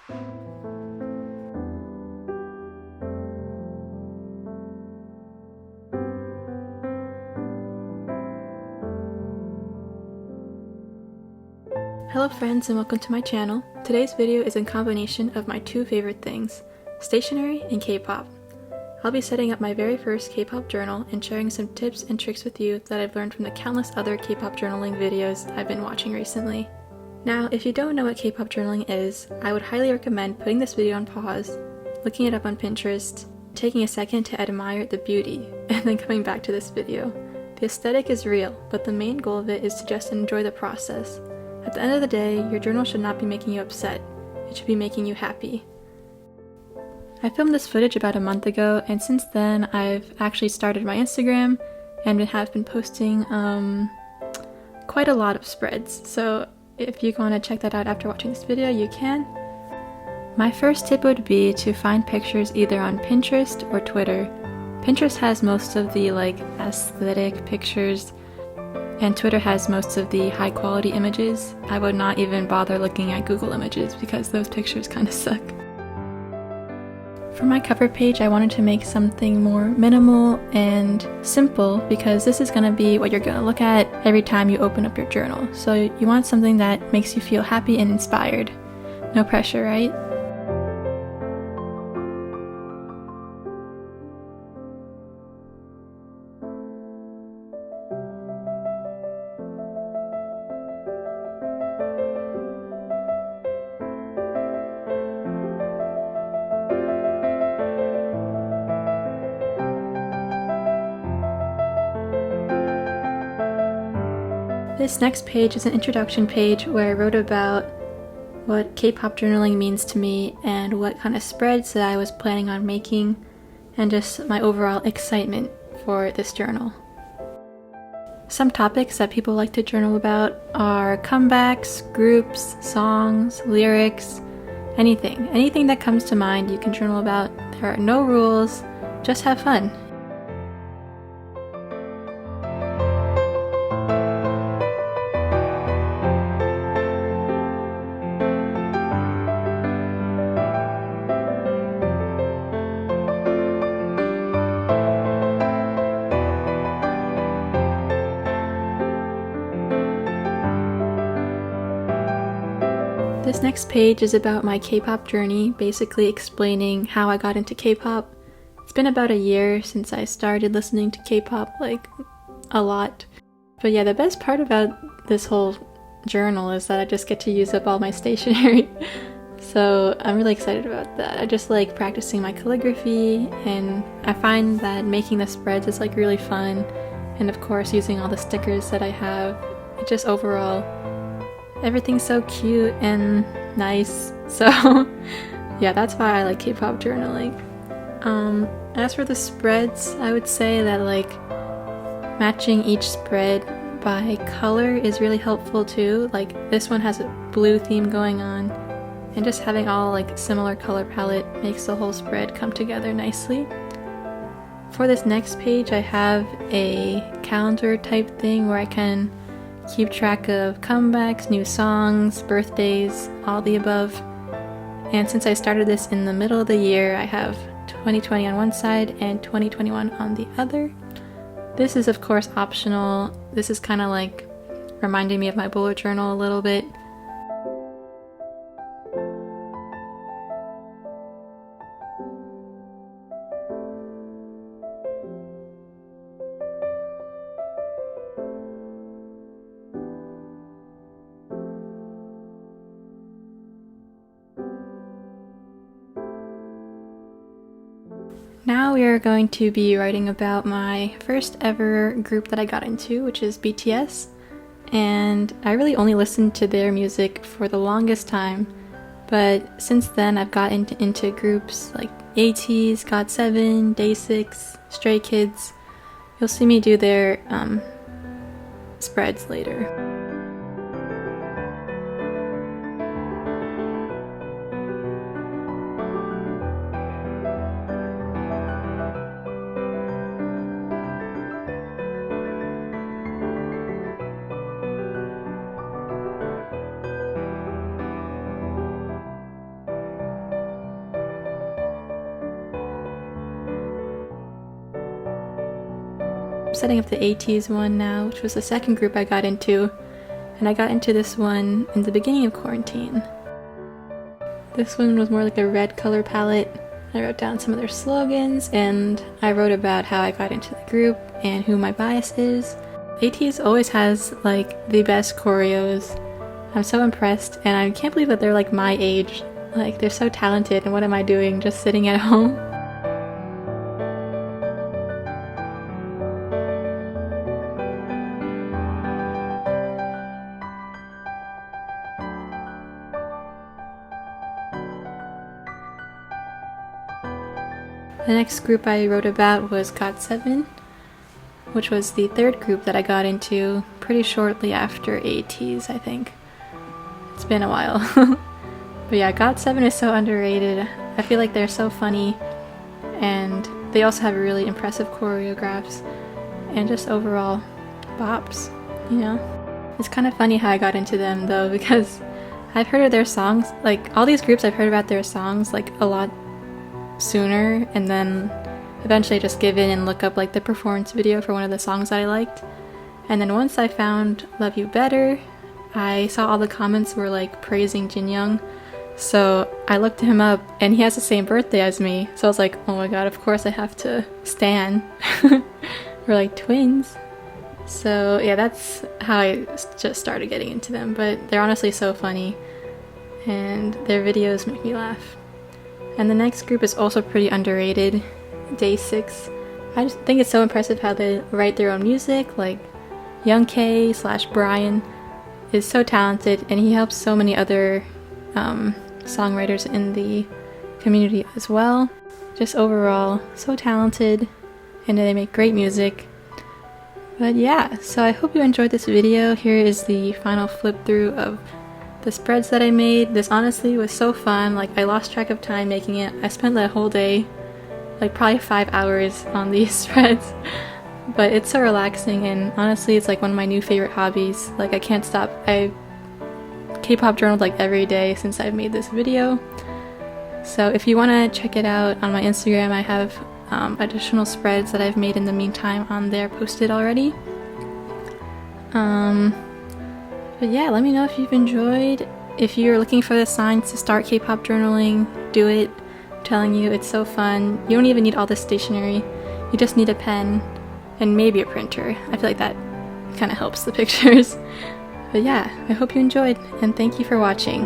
Hello friends and welcome to my channel. Today's video is a combination of my two favorite things, stationery and K-pop. I'll be setting up my very first K-pop journal and sharing some tips and tricks with you that I've learned from the countless other K-pop journaling videos I've been watching recently. Now, if you don't know what K-pop journaling is, I would highly recommend putting this video on pause, looking it up on Pinterest, taking a second to admire the beauty, and then coming back to this video. The aesthetic is real, but the main goal of it is to just enjoy the process. At the end of the day, your journal should not be making you upset. It should be making you happy. I filmed this footage about a month ago, and since then I've actually started my Instagram and have been posting quite a lot of spreads. So if you want to check that out after watching this video, you can. My first tip would be to find pictures either on Pinterest or Twitter. Pinterest has most of the aesthetic pictures, and Twitter has most of the high quality images. I would not even bother looking at Google Images because those pictures kind of suck. For my cover page, I wanted to make something more minimal and simple because this is going to be what you're going to look at every time you open up your journal. So you want something that makes you feel happy and inspired. No pressure, right? This next page is an introduction page where I wrote about what K-pop journaling means to me and what kind of spreads that I was planning on making and just my overall excitement for this journal. Some topics that people like to journal about are comebacks, groups, songs, lyrics, anything. Anything that comes to mind you can journal about. There are no rules, just have fun. This next page is about my K-pop journey, basically explaining how I got into K-pop. It's been about a year since I started listening to K-pop, a lot. But yeah, the best part about this whole journal is that I just get to use up all my stationery. So I'm really excited about that. I just like practicing my calligraphy, and I find that making the spreads is really fun. And of course, using all the stickers that I have, it just overall, everything's so cute and nice. So yeah, that's why I like K-pop journaling. As for the spreads, I would say that matching each spread by color is really helpful too. This one has a blue theme going on, and just having all similar color palette makes the whole spread come together nicely. For this next page, I have a calendar type thing where I can keep track of comebacks, new songs, birthdays, all the above. And since I started this in the middle of the year, I have 2020 on one side and 2021 on the other. This is of course optional. This is kind of reminding me of my bullet journal a little bit. Now we are going to be writing about my first ever group that I got into, which is BTS. And I really only listened to their music for the longest time, but since then I've gotten into groups like ATEEZ, GOT7, Day6, Stray Kids. You'll see me do their spreads later. setting up the 80s one now, which was the second group I got into, and I got into this one in the beginning of quarantine. This one was more like a red color palette. I wrote down some of their slogans, and I wrote about how I got into the group and who my bias is. 80s always has like the best choreos. I'm so impressed, and I can't believe that they're like my age. Like, they're so talented, and what am I doing just sitting at home? The next group I wrote about was GOT7, which was the third group that I got into pretty shortly after ATEEZ, I think. It's been a while. But yeah, GOT7 is so underrated. I feel like they're so funny, and they also have really impressive choreographs and just overall bops, you know? It's kind of funny how I got into them though, because I've heard of their songs, like all these groups I've heard about their songs like a lot sooner, and then eventually just give in and look up like the performance video for one of the songs that I liked. And then once I found Love You Better, I saw all the comments were like praising Jinyoung, so I looked him up, and he has the same birthday as me, so I was like, oh my god, of course I have to stan. We're like twins. So yeah, that's how I just started getting into them, but they're honestly so funny, and their videos make me laugh. And the next group is also pretty underrated, Day6. I just think it's so impressive how they write their own music. Like, iykyk/Brian is so talented, and he helps so many other songwriters in the community as well. Just overall, so talented, and they make great music. But yeah, so I hope you enjoyed this video. Here is the final flip through of the spreads that I made. This honestly was so fun. Like, I lost track of time making it. I spent the whole day, like probably 5 hours on these spreads. But it's so relaxing, and honestly it's like one of my new favorite hobbies. Like, I can't stop. I K-pop journaled like every day since I've made this video. So if you want to check it out on my Instagram, I have additional spreads that I've made in the meantime on there posted already. But yeah, let me know if you've enjoyed. If you're looking for the signs to start K-pop journaling, do it. I'm telling you, it's so fun. You don't even need all this stationery. You just need a pen and maybe a printer. I feel like that kind of helps the pictures. But yeah, I hope you enjoyed, and thank you for watching.